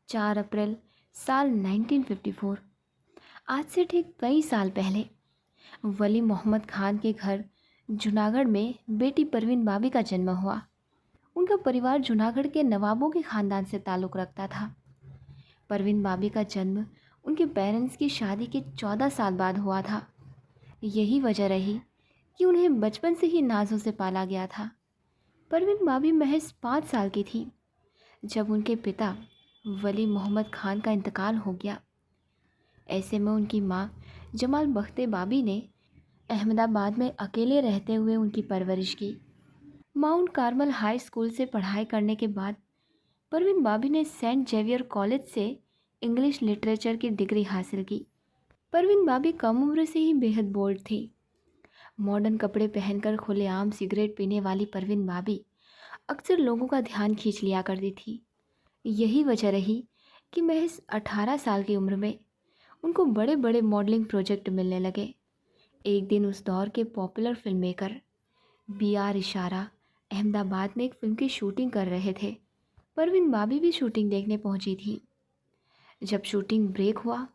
4 अप्रैल साल 1954। आज से ठीक कई साल पहले वली मोहम्मद खान के घर जूनागढ़ में बेटी परवीन बाबी का जन्म हुआ। उनका परिवार जूनागढ़ के नवाबों के खानदान से ताल्लुक़ रखता था। परवीन बाबी का जन्म उनके पेरेंट्स की शादी के 14 साल बाद हुआ था। यही वजह रही कि उन्हें बचपन से ही नाजों से पाला गया था। परवीन बाबी महज 5 साल की थी जब उनके पिता वली मोहम्मद खान का इंतकाल हो गया। ऐसे में उनकी माँ जमाल बख्ते बाबी ने अहमदाबाद में अकेले रहते हुए उनकी परवरिश की। माउंट कार्मल हाई स्कूल से पढ़ाई करने के बाद परवीन बाबी ने सेंट जेवियर कॉलेज से इंग्लिश लिटरेचर की डिग्री हासिल की। परवीन बाबी कम उम्र से ही बेहद बोल्ड थी। मॉडर्न कपड़े पहनकर खुलेआम सिगरेट पीने वाली परवीन बाबी अक्सर लोगों का ध्यान खींच लिया करती थी। यही वजह रही कि महज 18 साल की उम्र में उनको बड़े बड़े मॉडलिंग प्रोजेक्ट मिलने लगे। एक दिन उस दौर के पॉपुलर फिल्म मेकर B.R. इशारा अहमदाबाद में एक फिल्म की शूटिंग कर रहे थे। परवीन बाबी भी शूटिंग देखने पहुंची थी। जब शूटिंग ब्रेक हुआ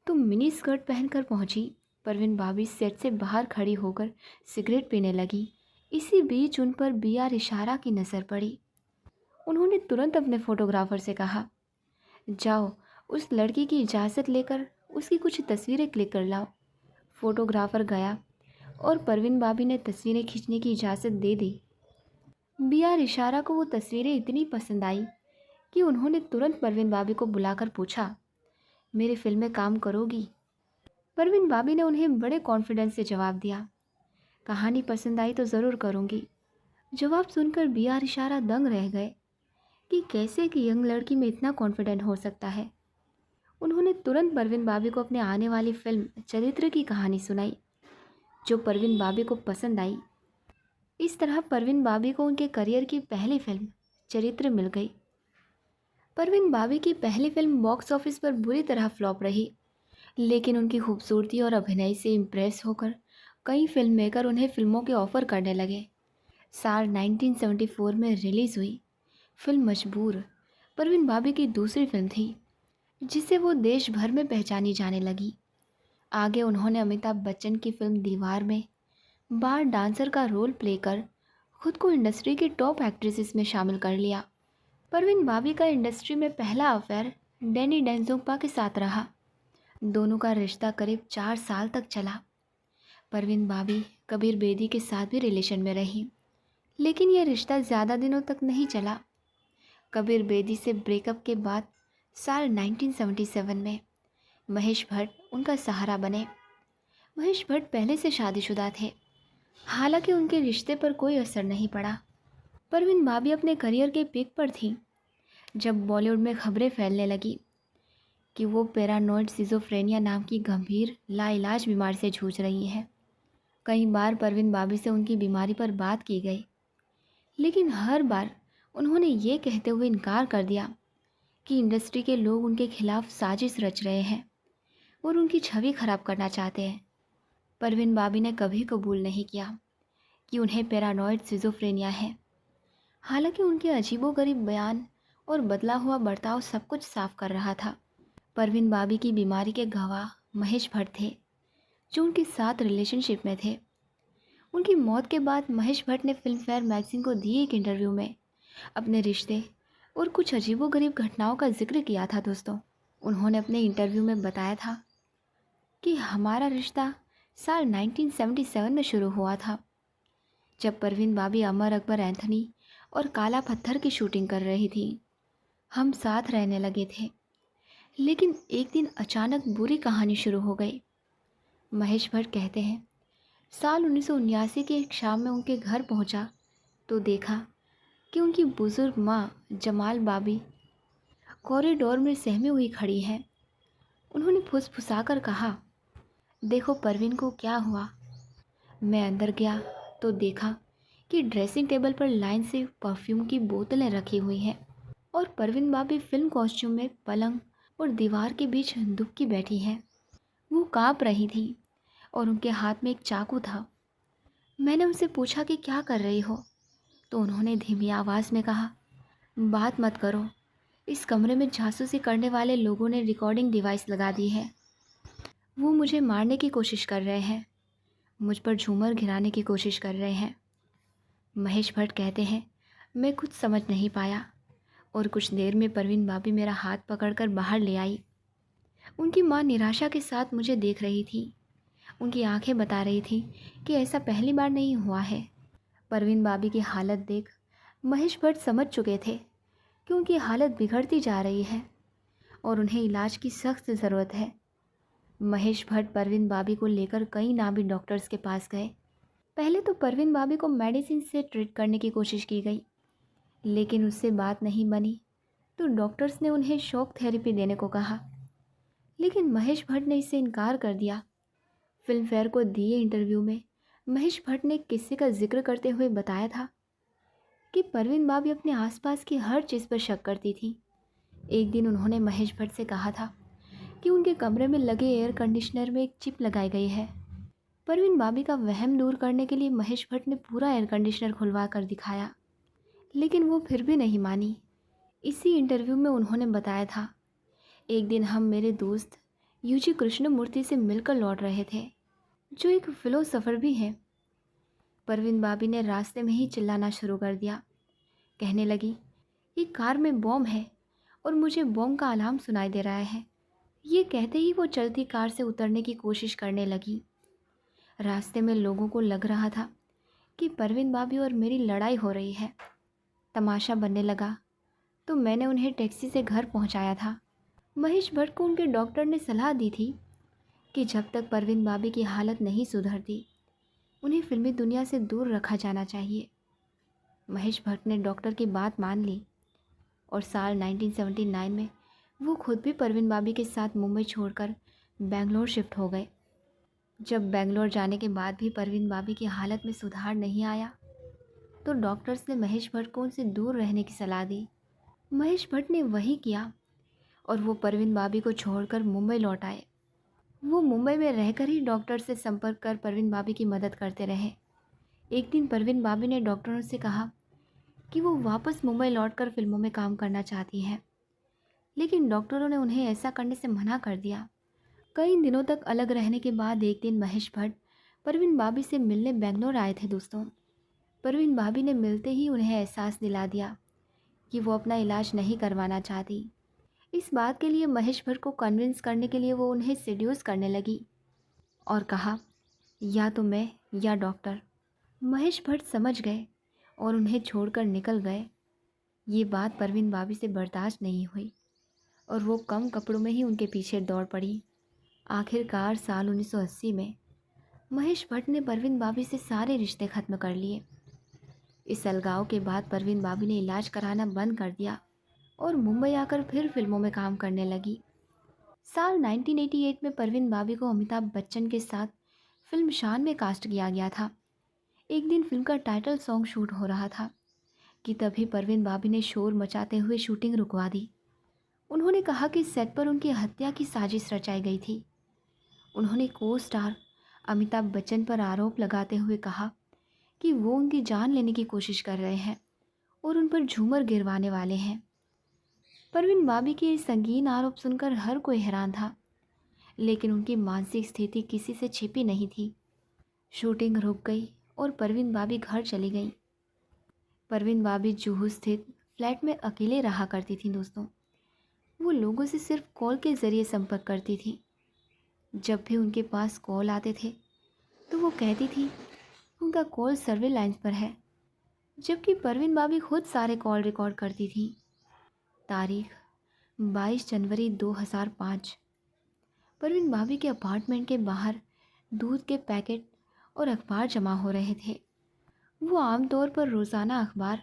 तो मिनी स्कर्ट पहनकर पहुंची परवीन बाबी सेट से बाहर खड़ी होकर सिगरेट पीने लगी। इसी बीच उन पर B.R. इशारा की नज़र पड़ी। उन्होंने तुरंत अपने फोटोग्राफर से कहा, जाओ उस लड़की की इजाज़त लेकर उसकी कुछ तस्वीरें क्लिक कर लाओ। फोटोग्राफर गया और परवीन बाबी ने तस्वीरें खींचने की इजाज़त दे दी। B.R. इशारा को वो तस्वीरें इतनी पसंद आई कि उन्होंने तुरंत परवीन बाबी को बुलाकर पूछा, मेरी फिल्म में काम करोगी? परवीन बाबी ने उन्हें बड़े कॉन्फिडेंस से जवाब दिया, कहानी पसंद आई तो ज़रूर करूँगी। जवाब सुनकर B.R. इशारा दंग रह गए कि कैसे एक यंग लड़की में इतना कॉन्फिडेंट हो सकता है। उन्होंने तुरंत परवीन बाबी को अपने आने वाली फिल्म चरित्र की कहानी सुनाई, जो परवीन बाबी को पसंद आई। इस तरह परवीन बाबी को उनके करियर की पहली फिल्म चरित्र मिल गई। परवीन बाबी की पहली फिल्म बॉक्स ऑफिस पर बुरी तरह फ्लॉप रही, लेकिन उनकी खूबसूरती और अभिनय से इम्प्रेस होकर कई फिल्म मेकर उन्हें फिल्मों के ऑफ़र करने लगे। साल 1974 में रिलीज़ हुई फिल्म मजबूर परवीन बाबी की दूसरी फिल्म थी, जिसे वो देश भर में पहचानी जाने लगी। आगे उन्होंने अमिताभ बच्चन की फिल्म दीवार में बार डांसर का रोल प्ले कर खुद को इंडस्ट्री की टॉप एक्ट्रेसेस में शामिल कर लिया। परवीन बाबी का इंडस्ट्री में पहला अफेयर डैनी डेंजोंगपा के साथ रहा। दोनों का रिश्ता करीब 4 साल तक चला। परवीन बाबी कबीर बेदी के साथ भी रिलेशन में रही, लेकिन यह रिश्ता ज़्यादा दिनों तक नहीं चला। कबीर बेदी से ब्रेकअप के बाद साल 1977 में महेश भट्ट उनका सहारा बने। महेश भट्ट पहले से शादीशुदा थे, हालांकि उनके रिश्ते पर कोई असर नहीं पड़ा। परवीन बाबी अपने करियर के पीक पर थी जब बॉलीवुड में खबरें फैलने लगी कि वो पैरानॉइड सिजोफ्रेनिया नाम की गंभीर लाइलाज बीमारी से जूझ रही हैं। कई बार परवीन बाबी से उनकी बीमारी पर बात की गई, लेकिन हर बार उन्होंने ये कहते हुए इनकार कर दिया कि इंडस्ट्री के लोग उनके खिलाफ साजिश रच रहे हैं और उनकी छवि खराब करना चाहते हैं। परवीन बाबी ने कभी कबूल नहीं किया कि उन्हें पैरानॉइड सिजोफ्रेनिया है, हालांकि उनके अजीबोगरीब बयान और बदला हुआ बर्ताव सब कुछ साफ कर रहा था। परवीन बाबी की बीमारी के गवाह महेश भट्ट थे, जो उनके साथ रिलेशनशिप में थे। उनकी मौत के बाद महेश भट्ट ने फिल्म फेयर मैगजीन को दिए एक इंटरव्यू में अपने रिश्ते और कुछ अजीबोगरीब घटनाओं का जिक्र किया था। दोस्तों, उन्होंने अपने इंटरव्यू में बताया था कि हमारा रिश्ता साल 1977 में शुरू हुआ था, जब परवीन बाबी अमर अकबर एंथनी और काला पत्थर की शूटिंग कर रही थी। हम साथ रहने लगे थे, लेकिन एक दिन अचानक बुरी कहानी शुरू हो गई। महेश भट्ट कहते हैं, साल 1979 की एक शाम में उनके घर पहुंचा तो देखा कि उनकी बुज़ुर्ग माँ जमाल बाबी कॉरिडोर में सहमी हुई खड़ी हैं। उन्होंने फुसफुसाकर कहा, देखो परवीन को क्या हुआ। मैं अंदर गया तो देखा कि ड्रेसिंग टेबल पर लाइन से परफ्यूम की बोतलें रखी हुई हैं और परवीन बाबी फिल्म कॉस्ट्यूम में पलंग और दीवार के बीच दुबकी बैठी हैं। वो काँप रही थी और उनके हाथ में एक चाकू था। मैंने उनसे पूछा कि क्या कर रही हो, तो उन्होंने धीमी आवाज़ में कहा, बात मत करो, इस कमरे में जासूसी करने वाले लोगों ने रिकॉर्डिंग डिवाइस लगा दी है। वो मुझे मारने की कोशिश कर रहे हैं, मुझ पर झूमर गिराने की कोशिश कर रहे हैं। महेश भट्ट कहते हैं, मैं कुछ समझ नहीं पाया और कुछ देर में परवीन भाभी मेरा हाथ पकड़कर बाहर ले आई। उनकी माँ निराशा के साथ मुझे देख रही थी। उनकी आंखें बता रही थी कि ऐसा पहली बार नहीं हुआ है। परवीन भाभी की हालत देख महेश भट्ट समझ चुके थे कि उनकी हालत बिगड़ती जा रही है और उन्हें इलाज की सख्त ज़रूरत है। महेश भट्ट परवीन भाभी को लेकर कई नामी डॉक्टर्स के पास गए। पहले तो परवीन भाभी को मेडिसिन से ट्रीट करने की कोशिश की गई, लेकिन उससे बात नहीं बनी तो डॉक्टर्स ने उन्हें शॉक थेरेपी देने को कहा, लेकिन महेश भट्ट ने इससे इनकार कर दिया। फिल्म फेयर को दिए इंटरव्यू में महेश भट्ट ने किस्से का जिक्र करते हुए बताया था कि परवीन भाभी अपने आसपास की हर चीज़ पर शक करती थी। एक दिन उन्होंने महेश भट्ट से कहा था कि उनके कमरे में लगे एयर कंडीशनर में एक चिप लगाई गई है। परवीन भाभी का वहम दूर करने के लिए महेश भट्ट ने पूरा एयर कंडीशनर खुलवा कर दिखाया, लेकिन वो फिर भी नहीं मानी। इसी इंटरव्यू में उन्होंने बताया था, एक दिन हम मेरे दोस्त यूजी कृष्णमूर्ति से मिलकर लौट रहे थे, जो एक फिलोसोफर भी हैं। परवीन भाभी ने रास्ते में ही चिल्लाना शुरू कर दिया। कहने लगी, ये कार में बॉम्ब है और मुझे बॉम्ब का अलार्म सुनाई दे रहा है। ये कहते ही वो चलती कार से उतरने की कोशिश करने लगी। रास्ते में लोगों को लग रहा था कि परवीन भाभी और मेरी लड़ाई हो रही है। तमाशा बनने लगा तो मैंने उन्हें टैक्सी से घर पहुंचाया था। महेश भट्ट को उनके डॉक्टर ने सलाह दी थी कि जब तक परवीन भाभी की हालत नहीं सुधरती उन्हें फिल्मी दुनिया से दूर रखा जाना चाहिए। महेश भट्ट ने डॉक्टर की बात मान ली और साल 1979 में वो खुद भी परवीन भाभी के साथ मुंबई छोड़कर बेंगलोर शिफ्ट हो गए। जब बेंगलोर जाने के बाद भी परवीन भाभी की हालत में सुधार नहीं आया तो डॉक्टर्स ने महेश भट्ट को उनसे दूर रहने की सलाह दी। महेश भट्ट ने वही किया और वो परवीन भाभी को छोड़कर मुंबई लौट आए। वो मुंबई में रहकर ही डॉक्टर से संपर्क कर परवीन भाभी की मदद करते रहे। एक दिन परवीन भाभी ने डॉक्टरों से कहा कि वो वापस मुंबई लौटकर फिल्मों में काम करना चाहती हैं, लेकिन डॉक्टरों ने उन्हें ऐसा करने से मना कर दिया। कई दिनों तक अलग रहने के बाद एक दिन महेश भट्ट परवीन भाभी से मिलने बेंगलोर आए थे दोस्तों। परवीन भाभी ने मिलते ही उन्हें एहसास दिला दिया कि वो अपना इलाज नहीं करवाना चाहती। इस बात के लिए महेश भट्ट को कन्विंस करने के लिए वो उन्हें सेड्यूस करने लगी और कहा, या तो मैं या डॉक्टर। महेश भट्ट समझ गए और उन्हें छोड़कर निकल गए। ये बात परवीन भाभी से बर्दाश्त नहीं हुई और वो कम कपड़ों में ही उनके पीछे दौड़ पड़ी। आखिरकार साल 1980 में महेश भट्ट ने परवीन भाभी से सारे रिश्ते ख़त्म कर लिए। इस अलगाव के बाद परवीन भाभी ने इलाज कराना बंद कर दिया और मुंबई आकर फिर फिल्मों में काम करने लगी। साल 1988 में परवीन भाभी को अमिताभ बच्चन के साथ फिल्म शान में कास्ट किया गया था। एक दिन फिल्म का टाइटल सॉन्ग शूट हो रहा था कि तभी परवीन भाभी ने शोर मचाते हुए शूटिंग रुकवा दी। उन्होंने कहा कि सेट पर उनकी हत्या की साजिश रचाई गई थी। उन्होंने को स्टार अमिताभ बच्चन पर आरोप लगाते हुए कहा कि वो उनकी जान लेने की कोशिश कर रहे हैं और उन पर झूमर गिरवाने वाले हैं। परवीन भाभी के संगीन आरोप सुनकर हर कोई हैरान था, लेकिन उनकी मानसिक स्थिति किसी से छिपी नहीं थी। शूटिंग रुक गई और परवीन भाभी घर चली गई। परवीन भाभी जुहू स्थित फ्लैट में अकेले रहा करती थी दोस्तों। वो लोगों से सिर्फ कॉल के ज़रिए संपर्क करती थी। जब भी उनके पास कॉल आते थे तो वो कहती थी उनका कॉल सर्वे लाइन पर है, जबकि परवीन भाभी खुद सारे कॉल रिकॉर्ड करती थी। तारीख 22 जनवरी 2005। परवीन भाभी के अपार्टमेंट के बाहर दूध के पैकेट और अखबार जमा हो रहे थे। वो आमतौर पर रोज़ाना अखबार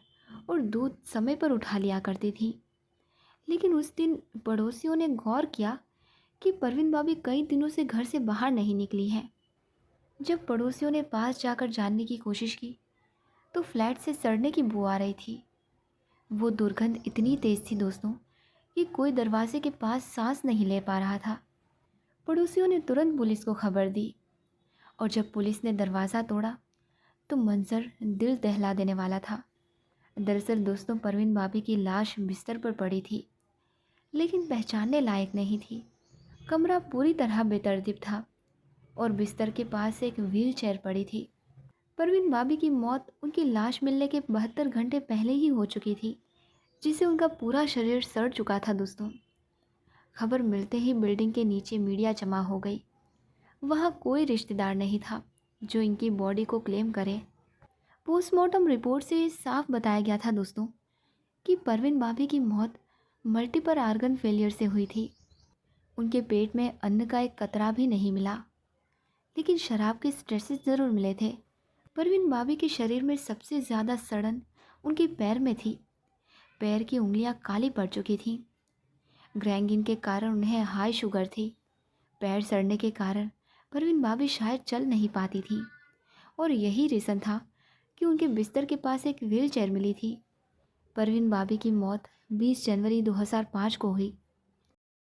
और दूध समय पर उठा लिया करती थी, लेकिन उस दिन पड़ोसियों ने गौर किया कि परवीन भाभी कई दिनों से घर से बाहर नहीं निकली हैं। जब पड़ोसियों ने पास जाकर जानने की कोशिश की तो फ्लैट से सड़ने की बू आ रही थी। वो दुर्गंध इतनी तेज़ थी दोस्तों कि कोई दरवाजे के पास सांस नहीं ले पा रहा था। पड़ोसियों ने तुरंत पुलिस को खबर दी और जब पुलिस ने दरवाज़ा तोड़ा तो मंजर दिल दहला देने वाला था। दरअसल दोस्तों परवीन भाभी की लाश बिस्तर पर पड़ी थी लेकिन पहचानने लायक नहीं थी। कमरा पूरी तरह बेतरतीब था और बिस्तर के पास एक व्हील चेयर पड़ी थी। परवीन भाभी की मौत उनकी लाश मिलने के 72 घंटे पहले ही हो चुकी थी, जिससे उनका पूरा शरीर सड़ चुका था दोस्तों। खबर मिलते ही बिल्डिंग के नीचे मीडिया जमा हो गई। वहाँ कोई रिश्तेदार नहीं था जो इनकी बॉडी को क्लेम करे। पोस्टमार्टम रिपोर्ट से साफ बताया गया था दोस्तों कि परवीन भाभी की मौत मल्टीपल आर्गन फेलियर से हुई थी। उनके पेट में अन्न का एक कतरा भी नहीं मिला, लेकिन शराब के स्ट्रेसेस ज़रूर मिले थे। परवीन भाभी के शरीर में सबसे ज़्यादा सड़न उनके पैर में थी। पैर की उंगलियां काली पड़ चुकी थीं। ग्रैंगिन के कारण उन्हें हाई शुगर थी। पैर सड़ने के कारण परवीन भाभी शायद चल नहीं पाती थी और यही रीज़न था कि उनके बिस्तर के पास एक व्हील चेयर मिली थी। परवीन भाभी की मौत 20 जनवरी 2005 को हुई।